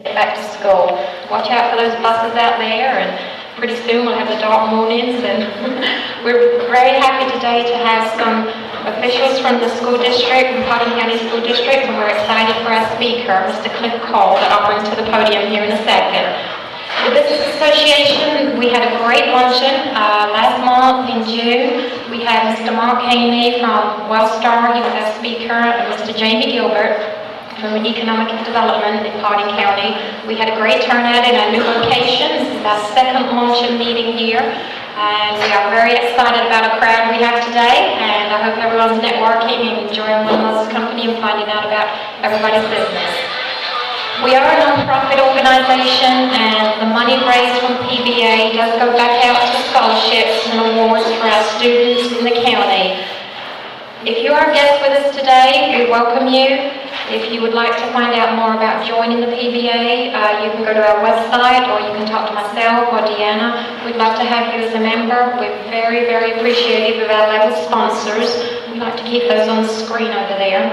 Get back to school. Watch out for those buses out there, and pretty soon we'll have the dark mornings. And we're very happy today to have some officials from the school district, from Paulding County School District, and we're excited for our speaker, Mr. Cliff Cole, that I'll bring to the podium here in a second. The Business Association, we had a great luncheon last month in June. We had Mr. Mark Haney from Wellstar, he was our speaker, and Mr. Jamie Gilbert from Economic Development in Paulding County. We had a great turnout in our new location. This is our second luncheon meeting here, and we are very excited about a crowd we have today, and I hope everyone's networking and enjoying one another's company and finding out about everybody's business. We are a non-profit organization, and the money raised from PBA does go back out to scholarships and awards for our students in the county. If you are a guest with us today, we welcome you. If you would like to find out more about joining the PBA, you can go to our website, or you can talk to myself or Deanna. We'd love to have you as a member. We're very, very appreciative of our level sponsors. We like to keep those on the screen over there.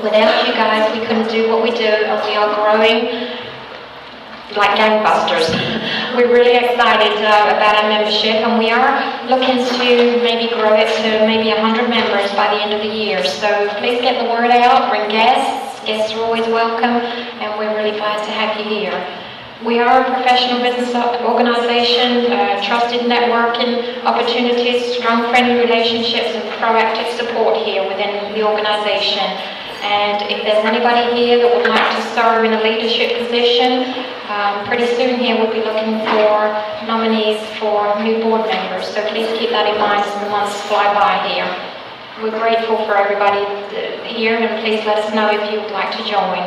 Without you guys, we couldn't do what we do, and we are growing like gangbusters. We're really excited about our membership, and we are looking to maybe grow it to maybe 100 members by the end of the year. So please get the word out, bring guests. Guests are always welcome, and we're really glad to have you here. We are a professional business organization, trusted networking opportunities, strong friendly relationships, and proactive support here within the organization. And if there's anybody here that would like to serve in a leadership position, pretty soon here we'll be looking for nominees for new board members. So please keep that in mind as the months fly by here. We're grateful for everybody here, and please let us know if you would like to join.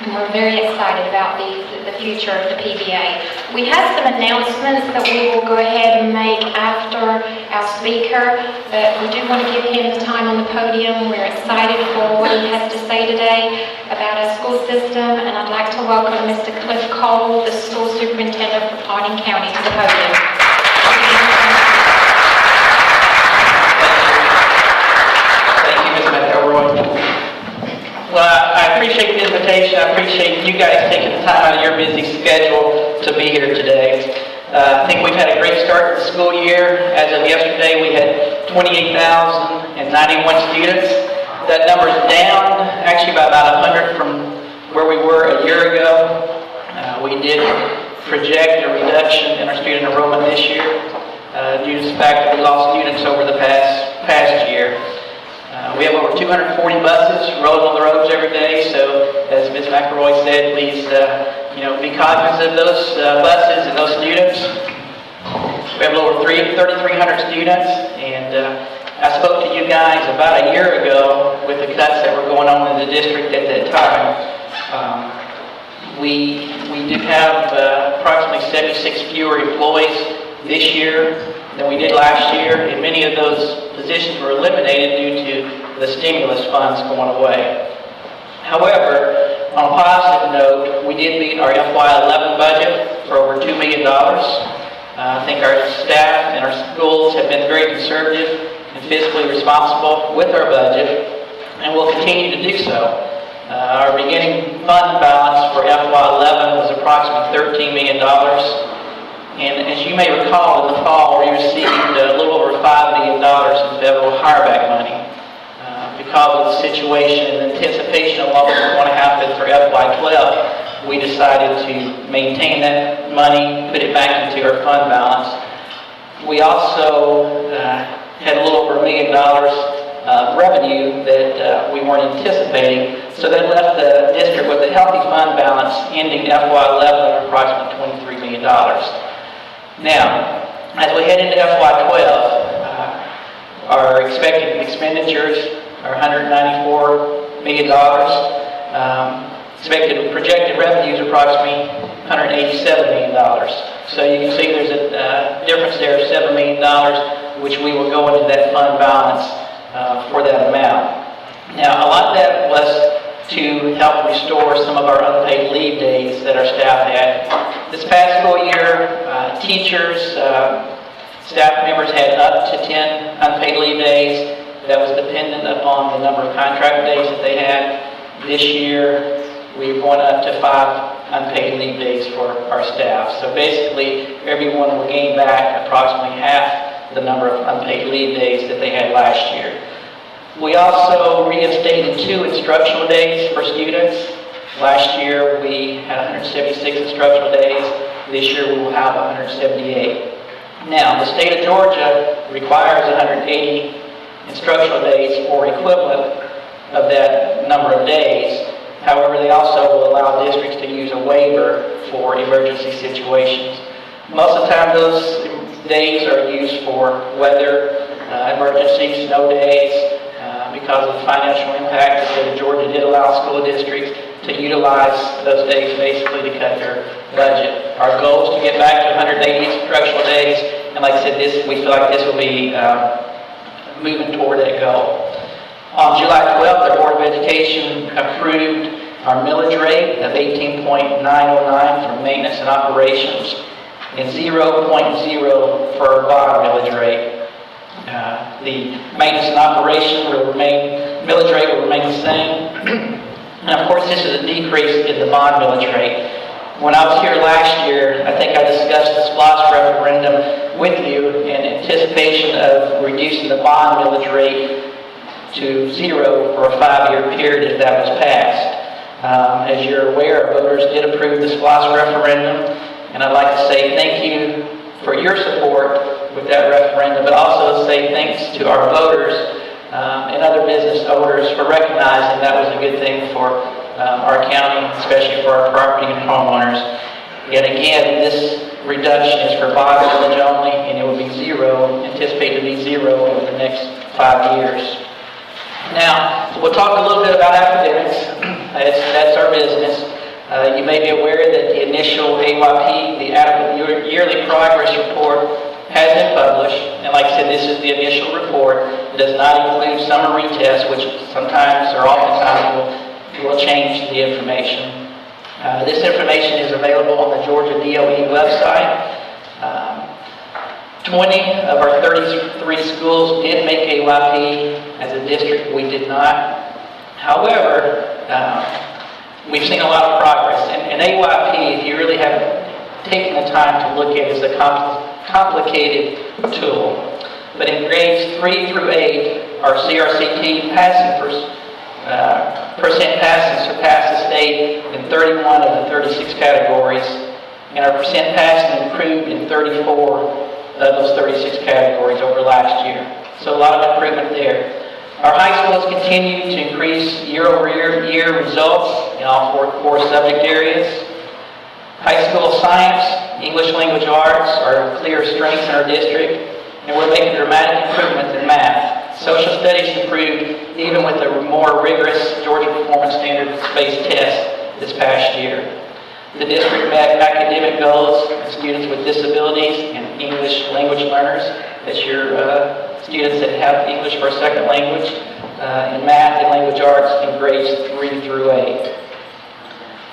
And we're very excited about the future of the PBA. We have some announcements that we will go ahead and make after our speaker, but we do want to give him the time on the podium. We're excited for what he has to say today about our school system, and I'd like to welcome Mr. Cliff Cole, the school superintendent for Paulding County, to the podium. Thank you, Ms. McElroy. Well, I appreciate the invitation. I appreciate you guys taking the time out of your busy schedule to be here today. I think we've had a great start to the school year. As of yesterday, we had 28,091 students. That number is down actually by about 100 from where we were a year ago. We did project a reduction in our student enrollment this year due to the fact that we lost students over the past year. We have over 240 buses rolling on the roads every day, so as Ms. McElroy said, please be cognizant of those buses and those students. We have over 3,300 students, and I spoke to you guys about a year ago with the cuts that were going on in the district at that time. We do have approximately 76 fewer employees this year than we did last year, and many of those positions were eliminated due to the stimulus funds going away. However, on a positive note, we did meet our FY11 budget for over $2 million. I think our staff and our schools have been very conservative and fiscally responsible with our budget, and will continue to do so. Our beginning fund balance for FY11 was approximately $13 million. And as you may recall, in the fall, we received a little over $5 million in federal hireback money. Because of the situation and anticipation of what was going to happen for FY12, we decided to maintain that money, put it back into our fund balance. We also had a little over $1 million revenue that we weren't anticipating, so that left the district with a healthy fund balance ending FY11 at approximately $23 million. Now, as we head into FY12, our expected expenditures are $194 million. Expected projected revenues approximately $187 million. So you can see there's a difference there of $7 million, which we will go into that fund balance for that amount. Now, a lot of that was to help restore some of our unpaid leave days that our staff had. This past school year, teachers, staff members had up to 10 unpaid leave days. That was dependent upon the number of contract days that they had. This year, we've gone up to 5 unpaid leave staff. So basically, everyone will gain back approximately half the number of unpaid leave days that they had last year. We also reinstated 2 instructional days for students. Last year, we had 176 instructional days. This year, we will have 178. Now, the state of Georgia requires 180 instructional days or equivalent of that number of days. However, they also will allow districts to use a waiver for emergency situations. Most of the time, those days are used for weather emergencies, snow days. Because of the financial impact, the state of Georgia did allow school districts to utilize those days basically to cut their budget. Our goal is to get back to 180 instructional days, and like I said, we feel like this will be moving toward that goal. On July 12th, the Board of Education approved our millage rate of 18.909 for maintenance and operations and 0.0 for our bond millage rate. The maintenance and operation millage rate will remain the same. And of course, this is a decrease in the bond millage rate. When I was here last year, I think I discussed the SPLOST referendum with you in anticipation of reducing the bond millage rate to 0 for a 5-year period if that was passed. As you're aware, voters did approve the SPLOST referendum, and I'd like to say thank you for your support with that referendum, but also say thanks to our voters and other business owners for recognizing that was a good thing for our county, especially for our property and homeowners. Yet again, this reduction is for bond millage only, and it will be 0, anticipated to be 0 over the next 5 years. Now, we'll talk a little bit about academics. That's our business. You may be aware that the initial AYP, the Adequate Yearly Progress Report, has been published. And like I said, this is the initial report. It does not include summer retests, which sometimes or oftentimes will change the information. This information is available on the Georgia DOE website. 20 of our 33 schools did make AYP. As a district, we did not. However, we've seen a lot of progress. And AYP, if you really haven't taken the time to look at it, is a complicated tool. But in grades 3 through 8, our CRCT percent passing surpassed the state in 31 of the 36 categories, and our percent passing improved in 34 of those 36 categories over last year. So a lot of improvement there. Our high schools continue to increase year-over-year results in all 4 core subject areas. High school science, English language arts are clear strengths in our district, and we're making dramatic improvements in math. Social studies improved even with a more rigorous Georgia Performance Standards-based test this past year. The district met academic goals of students with disabilities and English language learners. That's your students that have English for a second language, in math and language arts in grades 3 through 8.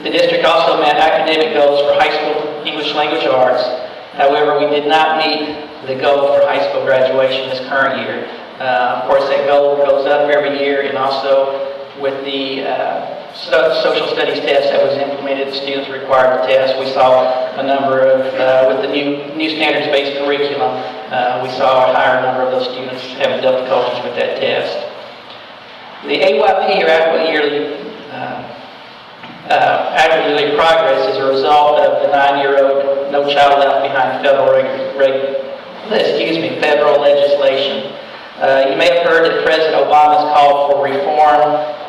The district also met academic goals for high school English language arts. However, we did not meet the goal for high school graduation this current year. Of course, that goal goes up every year, and also with the social studies test that was implemented, the students required to test. We saw a number of, with the new standards-based curriculum, we saw a higher number of those students having difficulties with that test. The AYP, or Adequate Yearly Progress, is a result of the 9-year-old No Child Left Behind federal legislation. You may have heard that President Obama's called for reform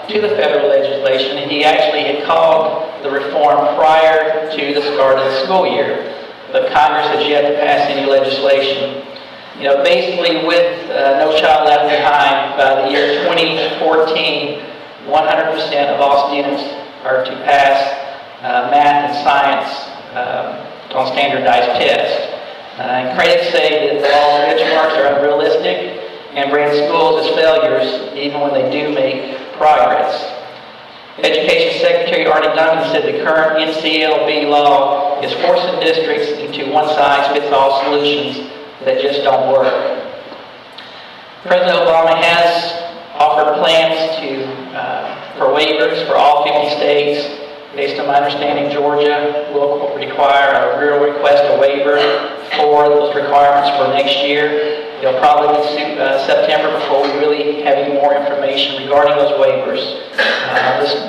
to the federal legislation, and he actually had called the reform prior to the start of the school year. But Congress has yet to pass any legislation. You know, basically with No Child Left Behind, by the year 2014, 100% of all students are to pass math and science on standardized tests. And critics say that all benchmarks are unrealistic and brand schools as failures even when they do make progress. Education Secretary Arnie Duncan said the current NCLB law is forcing districts into one-size-fits-all solutions that just don't work. President Obama has offered plans for waivers for all 50 states. Based on my understanding, Georgia will require a we'll request a waiver for those requirements for next year. It'll probably be September before we really have any more information regarding those waivers.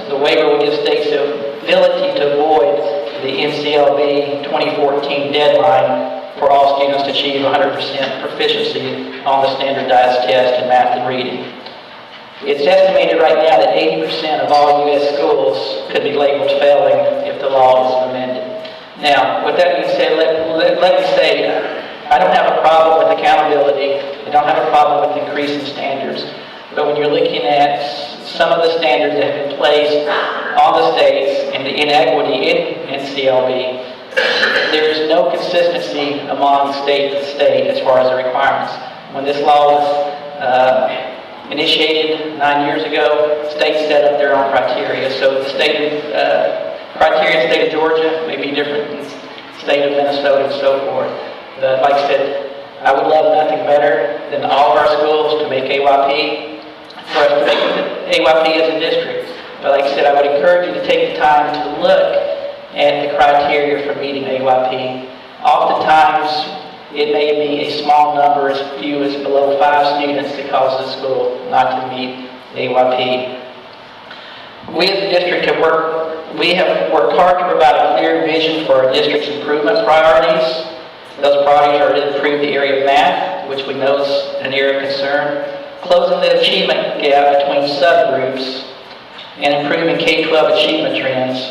The waiver will give states the ability to avoid the NCLB 2014 deadline for all students to achieve 100% proficiency on the standardized test in math and reading. It's estimated right now that 80% of all U.S. schools could be labeled failing if the law is amended. Now, with that being said, let me say, I don't have a problem with accountability. I don't have a problem with increasing standards. But when you're looking at some of the standards that have been placed on the states and the inequity in NCLB, there is no consistency among state to state as far as the requirements. When this law was initiated 9 years ago, states set up their own criteria. So the state criteria in the state of Georgia may be different than the state of Minnesota and so forth. But like I said, I would love nothing better than all of our schools to make AYP, for us to make AYP as a district. But like I said, I would encourage you to take the time to look at the criteria for meeting AYP. Oftentimes, it may be a small number, as few as below 5 students, that causes the school not to meet AYP. We as a district have worked hard to provide a clear vision for our district's improvement priorities. Those priorities are to improve the area of math, which we know is an area of concern, closing the achievement gap between subgroups, and improving K-12 achievement trends.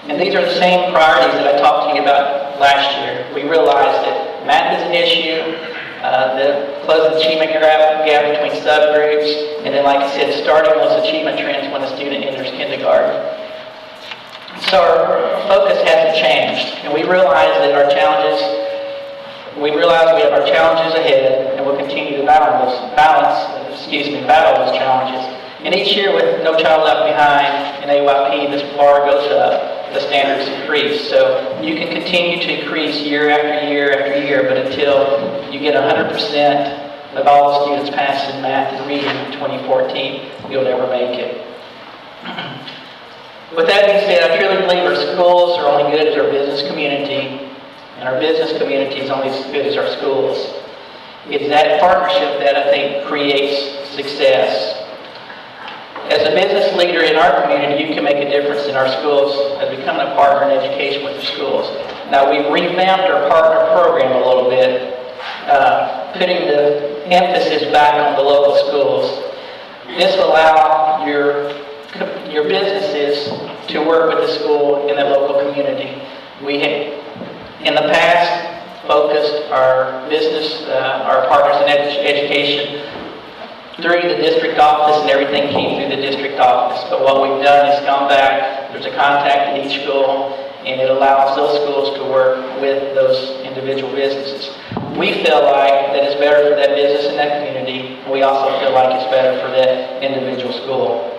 And these are the same priorities that I talked to you about last year. We realized that math is an issue, the closing the achievement gap between subgroups, and then, like I said, starting those achievement trends when a student enters kindergarten. So our focus hasn't changed, and we realize that our challenges, we have our challenges ahead, and we'll continue to battle those challenges. And each year, with No Child Left Behind and AYP, this bar goes up, the standards increase. So you can continue to increase year after year after year, but until you get 100% of all the students passed in math and reading in 2014, you'll never make it. With that being said, I truly believe our schools are only good as our business community, and our business community is only as good as our schools. It's that partnership that I think creates success. As a business leader in our community, you can make a difference in our schools as becoming a partner in education with the schools. Now, we've revamped our partner program a little bit, putting the emphasis back on the local schools. This will allow your businesses to work with the school in the local community. We have, in the past, focused our business, our partners in education through the district office, and everything came through the district office. But what we've done is gone back, there's a contact in each school, and it allows those schools to work with those individual businesses. We feel like that it's better for that business and that community. We also feel like it's better for that individual school.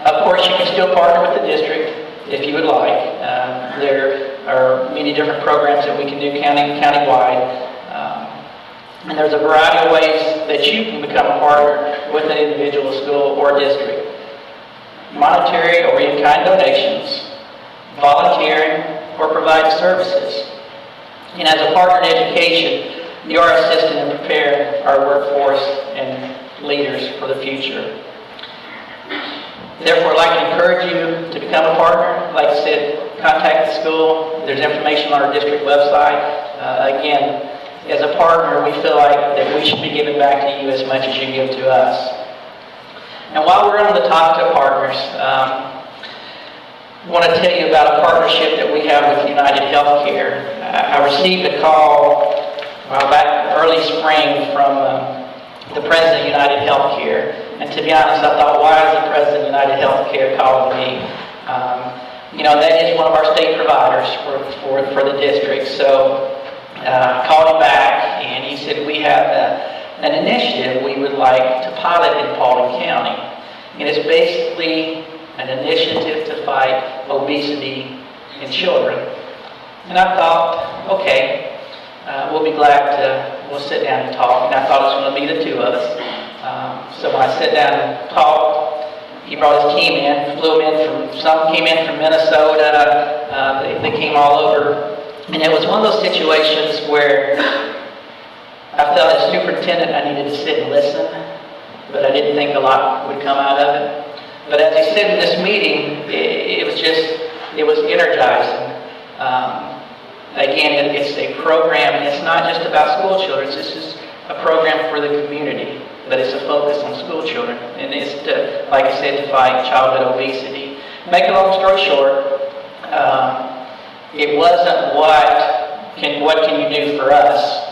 Of course, you can still partner with the district if you would like. There are many different programs that we can do countywide. And there's a variety of ways that you can become a partner with an individual school or district. Monetary or in-kind donations, volunteering, or provide services. And as a partner in education, you are assisting and preparing our workforce and leaders for the future. Therefore, I'd like to encourage you to become a partner. Like I said, contact the school. There's information on our district website. Again, as a partner, we feel like that we should be giving back to you as much as you give to us. And while we're on the topic of partners, I want to tell you about a partnership that we have with United Healthcare. I received a call back early spring from the president of United Healthcare. And to be honest, I thought, why is the president of United Healthcare calling me? That is one of our state providers for the district. So I called him back, and he said, we have an initiative we would like to pilot in Paulding County. And it's basically an initiative to fight obesity in children. And I thought, okay, we'll be glad we'll sit down and talk. And I thought it was going to be the two of us. So when I sat down and talked, he brought his team in, some came in from Minnesota, they came all over And it was one of those situations where I felt as superintendent I needed to sit and listen, but I didn't think a lot would come out of it. But as he said in this meeting, it was energizing. Again, it's a program, and it's not just about school children. This is a program for the community, but it's a focus on school children. And it's to, like I said, to fight childhood obesity. Make a long story short, it wasn't what can you do for us,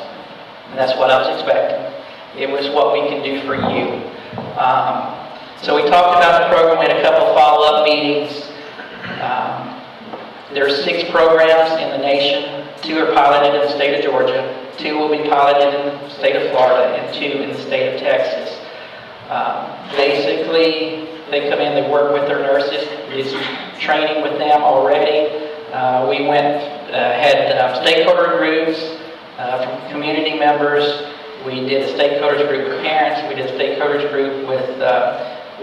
and that's what I was expecting. It was what we can do for you. So we talked about the program. We had a couple follow-up meetings. There are 6 programs in the nation. 2 are piloted in the state of Georgia. 2 will be piloted in the state of Florida, and 2 in the state of Texas. Basically, they come in, they work with their nurses. We did some training with them already. We had stakeholder groups from community members. We did a stakeholders group with parents. We did a stakeholders group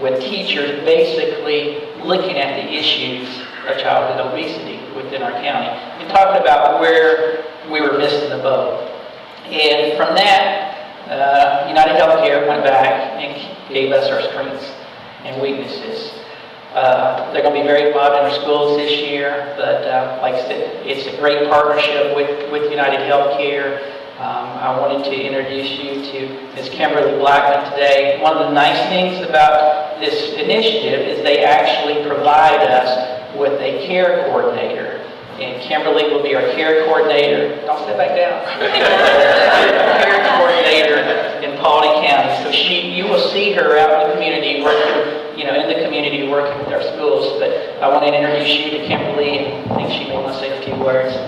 with teachers, basically looking at the issues of childhood obesity within our county. We talked about where we were missing the boat. And from that, United Healthcare went back and gave us our strengths and weaknesses. They're going to be very involved in our schools this year, but like I said, it's a great partnership with United Healthcare. I wanted to introduce you to Ms. Kimberly Blackman today. One of the nice things about this initiative is they actually provide us with a care coordinator. And Kimberly will be our care coordinator. Don't sit back down. Care coordinator in Paulding County. So you will see her out in the community working, in the community working with our schools. But I want to introduce you to Kimberly, and I think she may want to say a few words.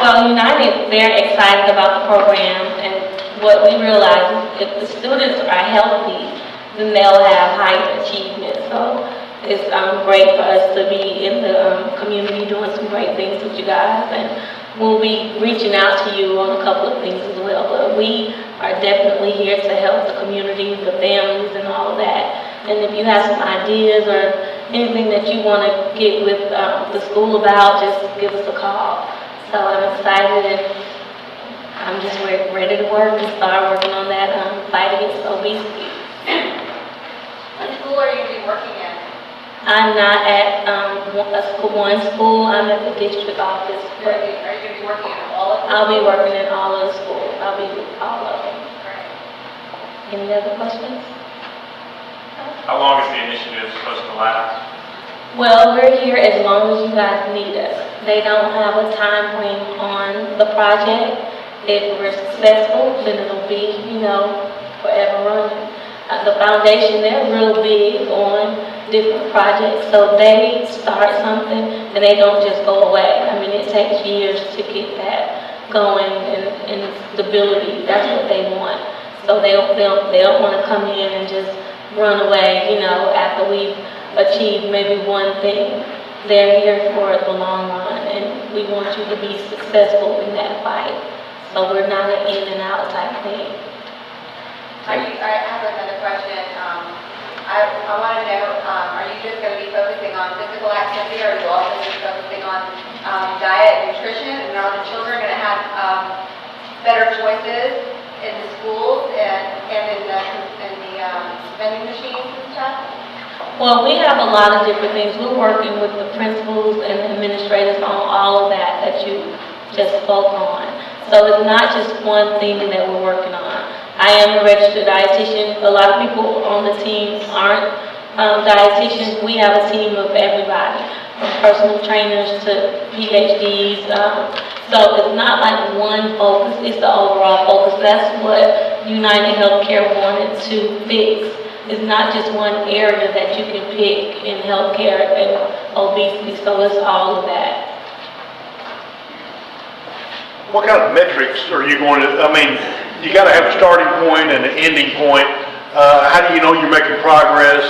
Well, United, they're excited about the program, and what we realize is if the students are healthy, then they'll have higher achievement. So it's great for us to be in the community doing some great things with you guys, and we'll be reaching out to you on a couple of things as well. But we are definitely here to help the community, the families, and all of that. And if you have some ideas or anything that you want to get with the school about, just give us a call. So I'm excited, and I'm just ready to work and start working on that fight against obesity. What school are you going to be working in? I'm not at one school. I'm at the district office. Are you going to be working in all of them? I'll be working in all of the schools. I'll be with all of them. Great. Any other questions? How long is the initiative supposed to last? Well, we're here as long as you guys need us. They don't have a time frame on the project. If we're successful, then it'll be, forever running. The foundation, they're real big on different projects. So they start something and they don't just go away. I mean, it takes years to get that going and stability. That's what they want. So they don't want to come in and just run away, after we've achieved maybe one thing. They're here for the long run, and we want you to be successful in that fight. So we're not an in and out type thing. I have another question. I want to know, are you just going to be focusing on physical activity, or are you also going to be focusing on diet and nutrition? And are the children going to have better choices in the schools and in the vending machines and stuff? Well, we have a lot of different things. We're working with the principals and the administrators on all of that you just spoke on. So it's not just one thing that we're working on. I am a registered dietitian. A lot of people on the team aren't dietitians. We have a team of everybody, from personal trainers to PhDs. So it's not like one focus, it's the overall focus. That's what United Healthcare wanted to fix. It's not just one area that you can pick in healthcare and obesity, so it's all of that. What kind of metrics are you going to, you got to have a starting point and an ending point. How do you know you're making progress?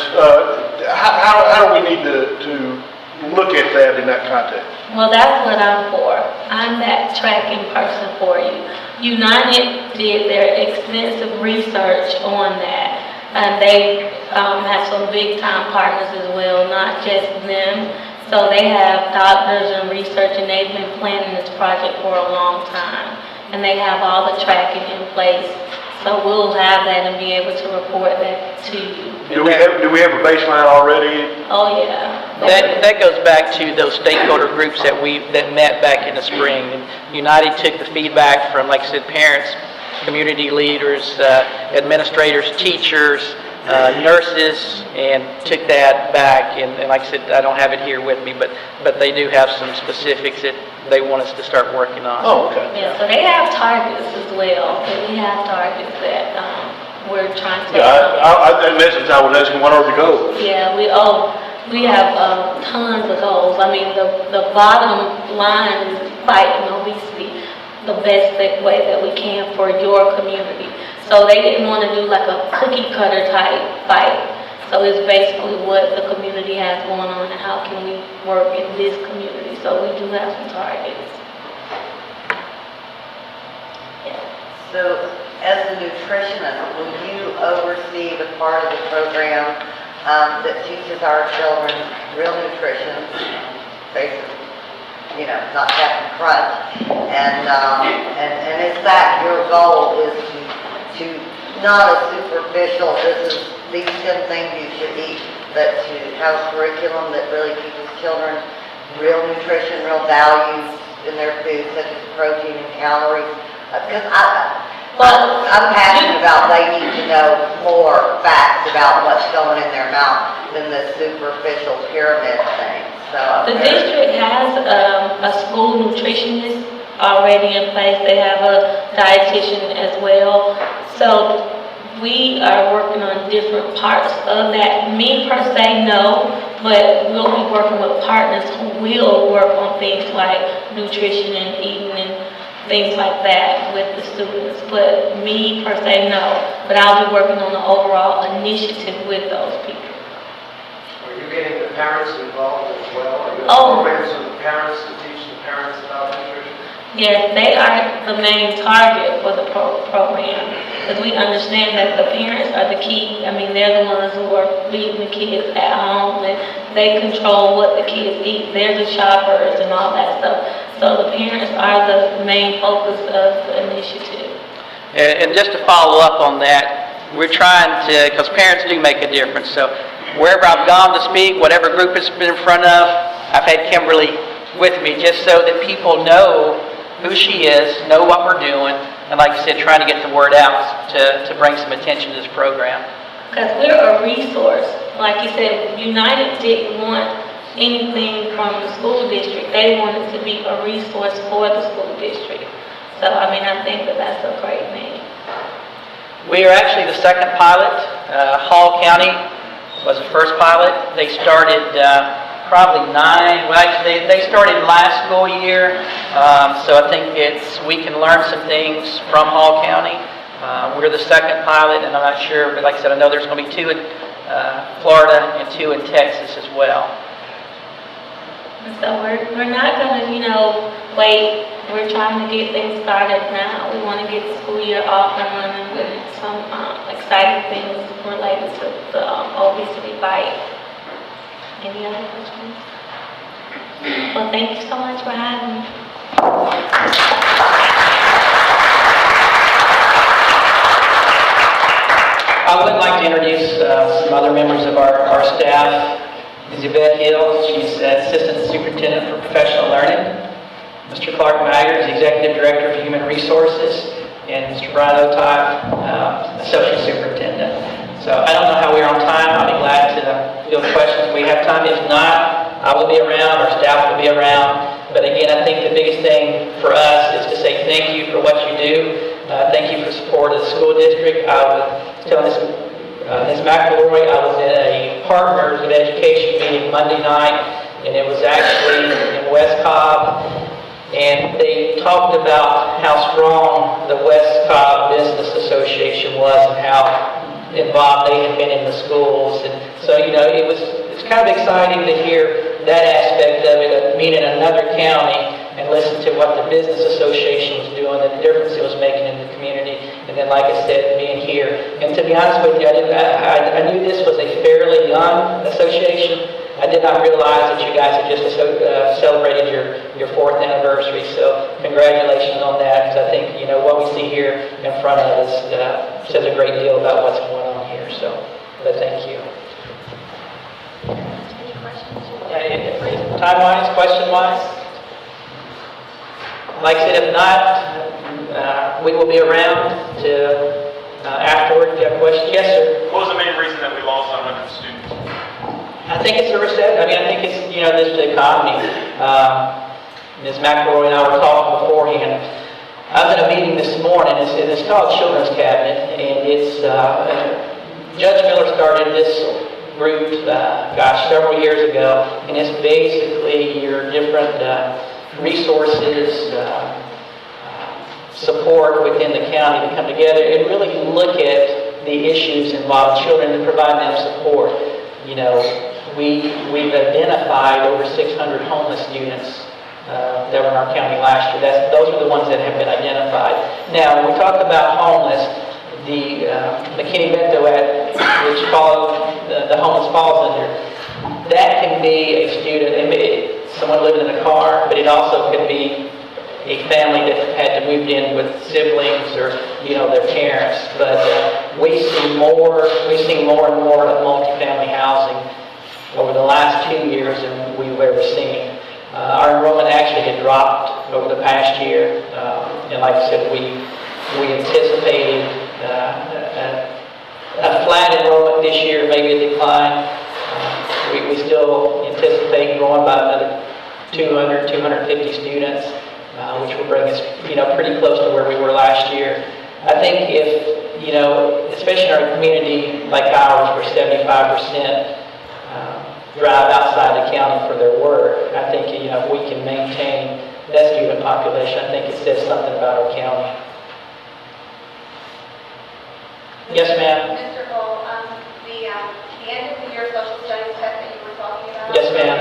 How do we need to look at that in that context? Well, that's what I'm for. I'm that tracking person for you. United did their extensive research on that. And they have some big time partners as well, not just them. So they have doctors and research, and they've been planning this project for a long time. And they have all the tracking in place. So we'll have that and be able to report that to you. Do we have a baseline already? Oh, yeah. That goes back to those stakeholder groups that met back in the spring. And United took the feedback from, like I said, parents, community leaders, administrators, teachers, nurses, and took that back. And like I said, I don't have it here with me, but they do have some specifics that they want us to start working on. Oh, okay. Yeah, so they have targets as well. And we have targets that we're trying to. Yeah, in essence, I was asking, what are the goals? Yeah, we have tons of goals. I mean, the bottom line is fighting obesity the best way that we can for your community. So they didn't want to do like a cookie cutter type fight. So it's basically what the community has going on and how can we work in this community. So we do have some targets. Yeah. So as a nutritionist, will you oversee the part of the program that teaches our children real nutrition, basically, not Captain Crunch, and is that your goal, is to not a superficial, these 10 things you should eat, but to have a curriculum that really teaches children real nutrition, real values in their food, such as protein and calories? Because I'm passionate about they need to know more facts about what's going in their mouth than the superficial pyramid thing. So the district has a school nutritionist already in place. They have a dietitian as well. So we are working on different parts of that. Me per se, no, but we'll be working with partners who will work on things like nutrition and eating and things like that with the students. But me per se, no. But I'll be working on the overall initiative with those people. Are you getting the parents involved as well? Are you Oh. programs for the parents to teach the parents about nutrition? Yes, they are the main target for the program, because we understand that the parents are the key. I mean, they're the ones who are feeding the kids at home, and they control what the kids eat. They're the shoppers and all that stuff. So the parents are the main focus of the initiative. And just to follow up on that, we're trying to, because parents do make a difference. So wherever I've gone to speak, whatever group it's been in front of, I've had Kimberly with me just so that people know who she is, know what we're doing, and like I said, trying to get the word out to bring some attention to this program. Because we're a resource. Like you said, United didn't want anything from the school district. They wanted to be a resource for the school district. So, I mean, I think that that's a great thing. We are actually the second pilot. Hall County was the first pilot. They started probably they started last school year. So I think we can learn some things from Hall County. We're the second pilot, and I'm not sure, but like I said, I know there's going to be 2 in Florida and 2 in Texas as well. So we're not going to, wait. We're trying to get things started now. We want to get the school year off and running with some exciting things related to the obesity fight. Any other questions? Well, thank you so much for having me. I would like to introduce some other members of our staff. Ms. Yvette Hill, she's Assistant Superintendent for Professional Learning. Mr. Clark Maggard is Executive Director of Human Resources. And Mr. Brian Otay, Associate Superintendent. So I don't know how we are on time. I'll be glad to field questions if we have time. If not, I will be around, our staff will be around. But again, I think the biggest thing for us is to say thank you for what you do. Thank you for support of the school district. I was telling Ms. McElroy, I was at a Partners of Education meeting Monday night, and it was actually in West Cobb, and they talked about how strong the West Cobb Business Association was and how involved they had been in the schools. And so, it's kind of exciting to hear that aspect of it, of being in another county and listen to what the business association was doing, the difference it was making in the community, and then, like I said, being here. And to be honest with you, I knew this was a fairly young association. I did not realize that you guys had just celebrated your 4th anniversary, so congratulations on that, because I think, what we see here in front of us says a great deal about what's going on here, but thank you. Any questions? Time-wise, question-wise? Like I said, if not, we will be around to afterward if you have questions. Yes, sir? What was the main reason that we lost 100 students? I think it's the reception. I think it's, this is the economy. Ms. McElroy and I were talking beforehand. I was in a meeting this morning. It's called Children's Cabinet, and it's Judge Miller started this group, several years ago, and it's basically your different resources, support within the county to come together and really look at the issues involving children and provide them support. We've identified over 600 homeless students that were in our county last year. Those are the ones that have been identified. Now, when we talk about homeless, the McKinney-Vento Act, which the homeless falls under, that can be a student, someone living in a car, but it also could be a family that had to move in with siblings or their parents. But we see more and more of multifamily housing over the last 2 years than we've ever seen. Our enrollment actually had dropped over the past year, and like I said, we anticipated a flat enrollment this year, maybe a decline. We still anticipate growing by another 200, 250 students, which will bring us, pretty close to where we were last year. I think if, especially in our community like ours, where 75% drive outside the county for their work, I think, if we can maintain that student population, I think it says something about our county. Yes, ma'am? Mr. Cole, the end of the year social studies test that you were talking about. Yes, ma'am.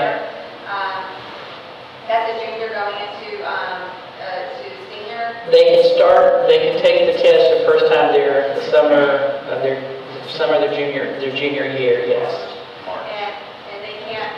That's a junior going into to senior. They can take the test the first time they're the summer of their junior year, yes. And they can't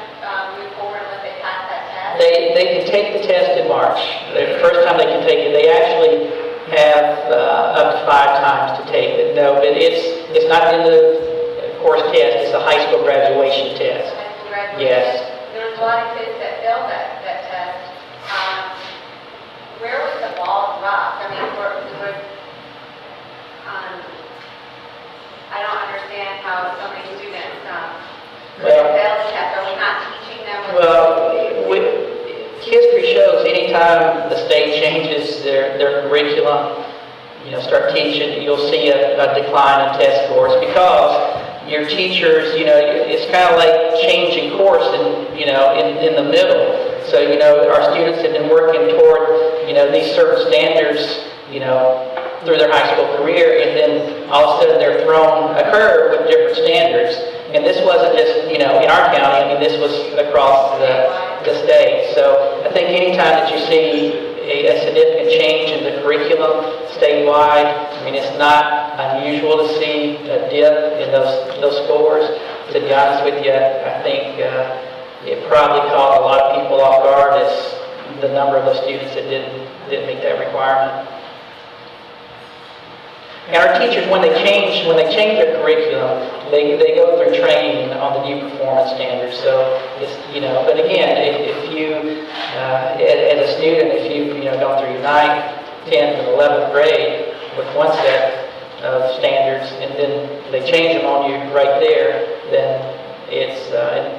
move forward unless they pass that test. They can take the test in March. The first time they can take it, they actually have up to 5 times to take it. No, but it's not in the course test. It's a high school graduation test. High school graduation. Yes. There was a lot of kids that failed that test. Where was the ball dropped? I don't understand how so many students fail the test. Are we not teaching them? History shows anytime the state changes their curriculum, start teaching, you'll see a decline in test scores because your teachers, it's kind of like changing course in the middle. So, our students have been working toward, these certain standards, through their high school career, and then all of a sudden they're thrown a curve with different standards. And this wasn't just, in our county, this was across the state. So I think anytime that you see a significant change in the curriculum statewide, it's not unusual to see a dip in those scores. To be honest with you, I think it probably caught a lot of people off guard as the number of those students that didn't meet that requirement. And our teachers, when they change their curriculum, they go through training on the new performance standards. So it's, but again, if you, as a student, if you've gone through your 9th, 10th, and 11th grade with one set of standards, and then they change them on you right there, then it's the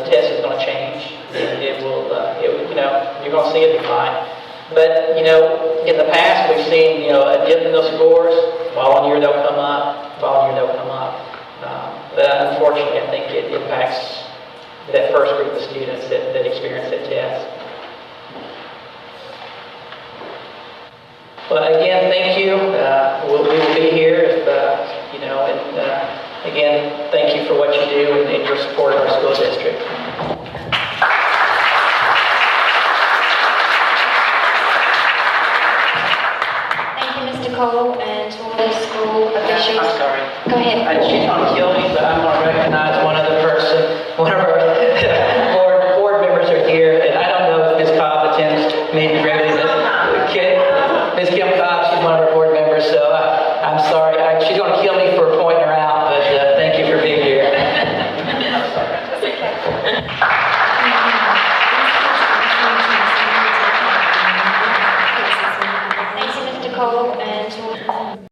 test is going to change. It will, you're going to see a decline. But, in the past, we've seen, a dip in those scores. Following year, they'll come up. Following year, they'll come up. But unfortunately, I think it impacts that first group of students that experience that test. But again, thank you. We will be here if, and again, thank you for what you do and your support of our school district. meeting regularly. Ms. Kim Cobb, she's one of our board members, so I'm sorry. She's going to kill me for